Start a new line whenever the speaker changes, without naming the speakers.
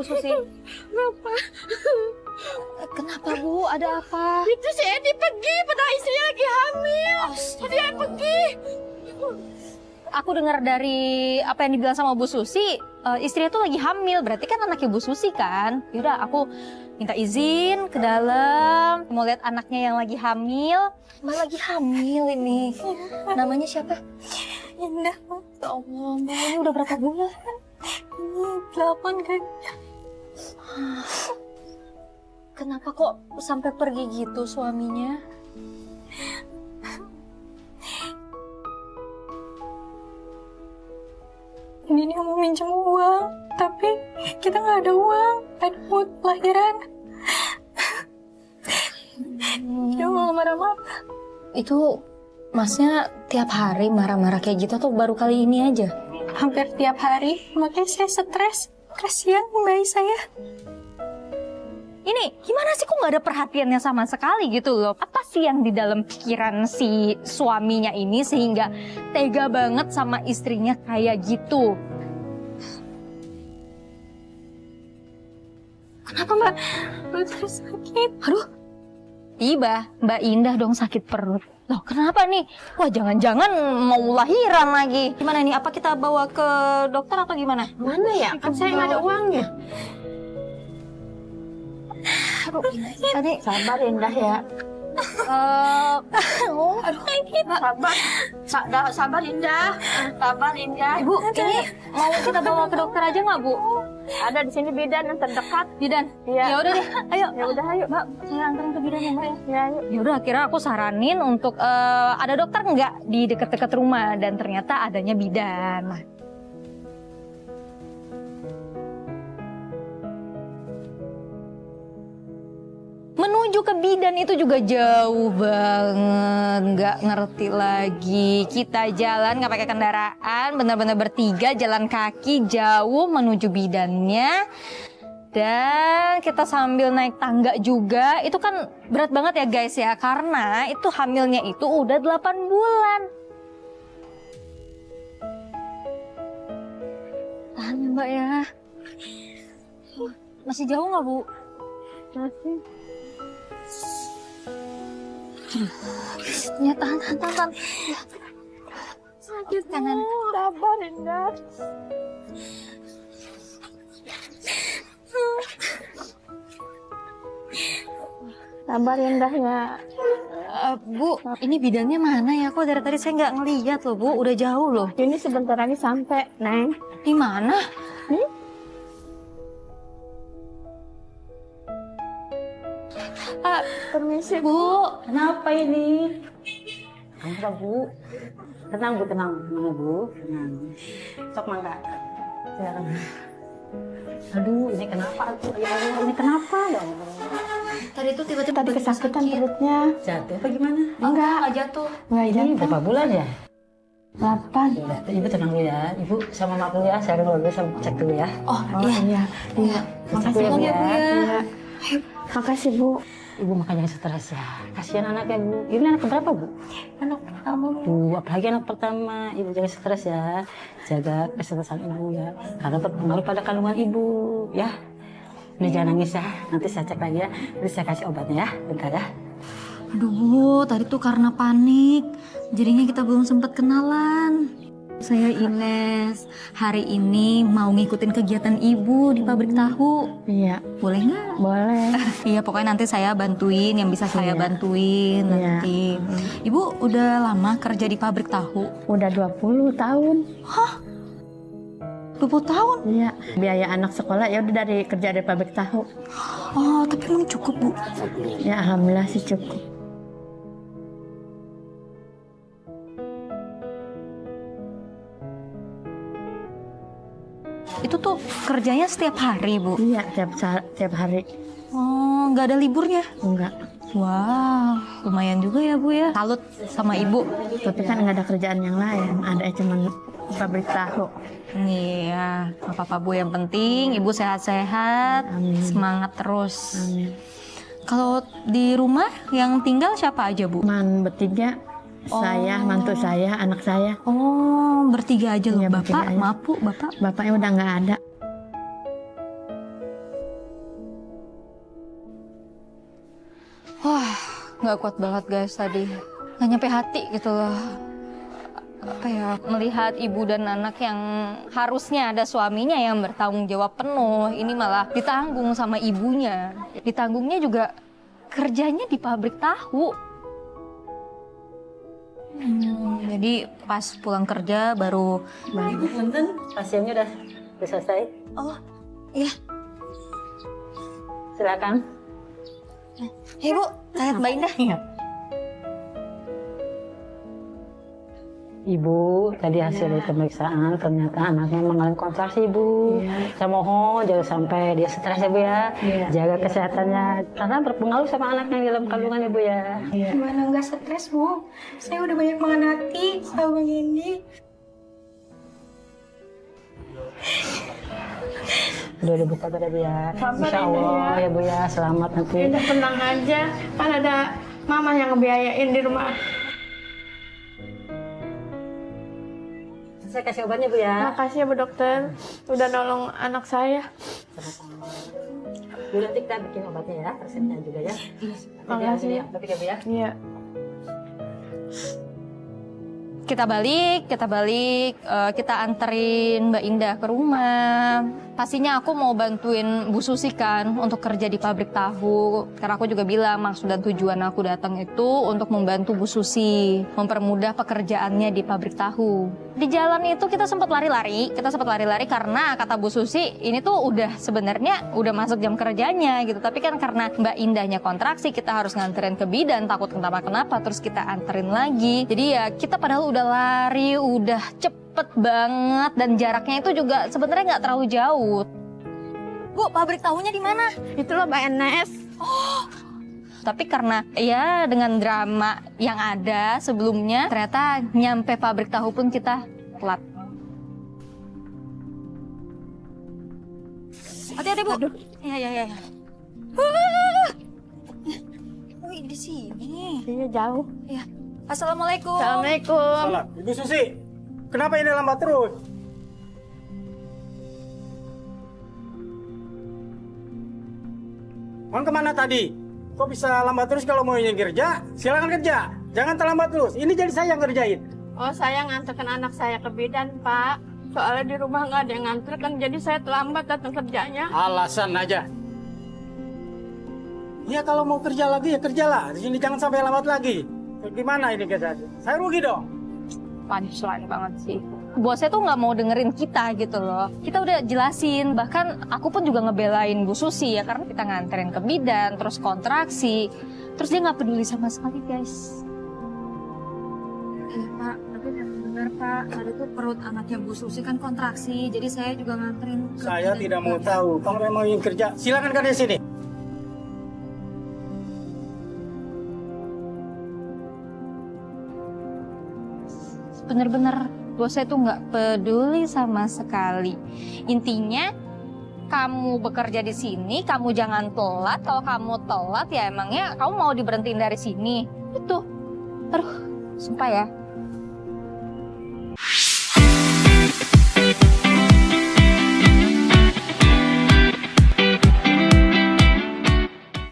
Bu Susi.
Bapak.
Kenapa Bu? Ada apa?
Itu si Edi pergi, padahal istrinya lagi hamil. Dia pergi.
Aku dengar dari apa yang dibilang sama Bu Susi, istrinya tuh lagi hamil. Berarti kan anaknya Bu Susi kan? Yaudah, aku minta izin ke dalam. Mau lihat anaknya yang lagi hamil. Mbak lagi hamil ini. Namanya siapa?
Indah.
Ya Allah, Mbak, ini udah berapa bulan?
Ini 8 kan.
Kenapa kok sampai pergi gitu suaminya?
Ini dia mau minjem uang, tapi kita nggak ada uang. Ada buat lahiran. Dia mau marah-marah.
Itu masnya tiap hari marah-marah kayak gitu atau baru kali ini aja?
Hampir tiap hari, makanya saya stres. Kasihan bayi saya.
Ini gimana sih kok nggak ada perhatiannya sama sekali gitu loh? Apa sih yang di dalam pikiran si suaminya ini sehingga tega banget sama istrinya kayak gitu?
Kenapa Mbak? Mbak terus sakit.
Aduh, tiba Mbak Indah dong sakit perut. Loh kenapa nih? Wah jangan-jangan mau lahiran lagi. Gimana nih? Apa kita bawa ke dokter atau gimana?
Mana ya? Kan saya nggak ada uangnya.
Aduh, tadi
Sabar Indah ya. Sabar Indah. Sabar Indah.
Ibu, ini mau kita bawa ke dokter aja nggak Bu?
Ada di sini bidan yang terdekat.
Bidan?
Iya.
Ya udah deh, ayo.
Ya udah ayo.
Mbak, saya anterin ke bidan ya Mbak ya.
Ya ayo.
Ya udah akhirnya aku saranin untuk ada dokter nggak di dekat-dekat rumah dan ternyata adanya bidan. Nah, menuju ke bidan itu juga jauh banget, nggak ngerti lagi. Kita jalan nggak pakai kendaraan, benar-benar bertiga jalan kaki jauh menuju bidannya. Dan kita sambil naik tangga juga, itu kan berat banget ya guys ya, karena itu hamilnya itu udah 8 bulan. Tahan ya Mbak ya. Masih jauh nggak Bu?
Masih.
Ya tahan. Ya.
Sakit
Kanan.
Sabar Indah. Sabar Indah ya.
Bu, ini bidannya mana ya? Kok dari tadi saya nggak ngeliat loh Bu, udah jauh loh.
Ini sebentar lagi sampai, Neng.
Di mana?
Permisi
Bu,
Kenapa ini? Kenapa Bu? Tenang Bu, tenang Bu. Tenang. Sok mangga. Silakan. Aduh, ini kenapa Bu? Ya Allah, ini kenapa ya Allah?
tadi tuh tiba-tiba
Tadi kesakitan perutnya. Jatuh apa gimana?
Enggak jatuh.
Enggak
Ini
jatuh.
berapa bulan ya?
8.
Udah, Ibu tenang dulu ya. Ibu sama mak dulu ya. Saya dulu sama cek dulu ya.
Oh,
Oh
iya.
iya.
Makasih
Tolong ya Bu ya.
Iya. Makasih Bu.
Ibu makanya stres ya. Kasihan anaknya Bu. Ini anak keberapa Bu?
Anak pertama.
Tuh, apalagi anak pertama. Ibu jangan stres ya. Jaga kesehatan Ibu ya. Karena terpengaruh pada kandungan Ibu ya. Udah jangan nangis ya. Nanti saya cek lagi ya. Nanti saya kasih obatnya ya. Bentar ya.
Aduh Bu, tadi tuh karena panik, jadinya kita belum sempat kenalan. Saya Ines, hari ini mau ngikutin kegiatan Ibu di pabrik tahu.
Iya,
Boleh nggak?
boleh.
Iya, pokoknya nanti saya bantuin yang bisa saya
Iya.
bantuin
Iya.
nanti. Ibu udah lama kerja di pabrik tahu?
Udah 20 tahun.
20 tahun?
Iya. Biaya anak sekolah ya udah dari kerja di pabrik tahu.
Oh, tapi emang cukup Bu.
Ya alhamdulillah sih cukup.
Itu tuh kerjanya setiap hari Bu?
Iya, tiap hari.
Oh, nggak ada liburnya?
Enggak.
Wow, lumayan juga ya Bu ya. Salut sama Ibu.
Tapi kan nggak ada kerjaan yang lain. Ada cuma pabrik tahu.
Iya, nggak apa-apa Bu. Yang penting Ibu sehat-sehat,
Amin.
semangat terus.
Amin.
Kalau di rumah yang tinggal siapa aja Bu?
Man bertiga. Saya, mantu saya, anak saya.
Oh, 'bertiga aja loh.
Iya, bertiga
Bapak,
aja.
mapu, Bapak.
Bapaknya udah nggak ada.
nggak kuat banget guys tadi. Nggak nyampe hati gitu loh. Apa ya, melihat ibu dan anak yang harusnya ada suaminya yang bertanggung jawab penuh, ini malah ditanggung sama ibunya. Ditanggungnya juga kerjanya di pabrik tahu. Jadi pas pulang kerja baru
Ibu punten, pasiennya udah selesai.
oh iya
Silakan.
ibu lihat Mbak Indah.
Ibu, tadi hasil dari pemeriksaan ternyata anaknya mengalami kontraksi, Bu. Saya mohon jangan sampai dia stres ya, Bu ya. Jaga kesehatannya karena berpengaruh sama anaknya di dalam kandungan Ibu ya.
Gimana nggak stres, Bu? Saya udah banyak mengenati sama Bang Indi.
Udah buka tadi Bu ya. Insya Allah ya Bu ya, selamat nanti.
Udah tenang aja, kan ada mama yang ngebiayain di rumah.
Saya kasih obatnya Bu ya.
Makasih ya Bu Dokter, udah nolong anak saya.
Bu nanti kita bikin obatnya ya, resepnya juga ya.
Makasih.
Tapi ya Bu ya.
Iya.
Kita balik, kita anterin Mbak Indah ke rumah. Pastinya aku mau bantuin Bu Susi kan untuk kerja di pabrik tahu. Karena aku juga bilang maksud dan tujuan aku datang itu untuk membantu Bu Susi, mempermudah pekerjaannya di pabrik tahu. Di jalan itu kita sempat lari-lari karena kata Bu Susi ini tuh udah sebenarnya udah masuk jam kerjanya gitu. Tapi kan karena Mbak Indahnya kontraksi, kita harus nganterin ke bidan, takut kenapa-kenapa, terus kita anterin lagi. Jadi ya kita padahal udah lari, udah cepet banget dan jaraknya itu juga sebenarnya nggak terlalu jauh. Bu, pabrik tahunya di mana?
Itu loh Mbak Enes.
Tapi karena ya dengan drama yang ada sebelumnya, ternyata nyampe pabrik tahu pun kita telat. Hati-hati Bu. Iya. Oh, di sini.
Iya jauh.
Ya. Assalamualaikum.
Assalamualaikum.
Salah. Ibu Susi, kenapa ini lambat terus? Mau kemana tadi? Kok bisa lambat terus kalau mau ingin kerja? Silakan kerja. Jangan terlambat terus. Ini jadi saya yang kerjain.
Oh saya nganterkan anak saya ke bidan Pak. Soalnya di rumah nggak ada yang nganter kan, jadi saya terlambat datang kerjanya.
Alasan aja. Ya kalau mau kerja lagi ya kerjalah. Di sini jangan sampai lambat lagi. Gimana ini kerja? Saya rugi dong.
Punchline banget sih. Bosnya tuh nggak mau dengerin kita gitu loh. Kita udah jelasin, bahkan aku pun juga ngebelain Bu Susi ya karena kita nganterin ke bidan, terus kontraksi, terus dia nggak peduli sama sekali guys. Pak, tapi benar Pak, tadi tuh perut anaknya Bu Susi kan kontraksi, jadi saya juga nganterin.
Saya tidak mau tahu. Kalau memang ingin kerja, silakan kerja sini.
Bener-bener bosnya tuh nggak peduli sama sekali. Intinya kamu bekerja di sini, kamu jangan telat. Kalau kamu telat ya emangnya kamu mau diberhentiin dari sini. Itu, aduh, sumpah ya.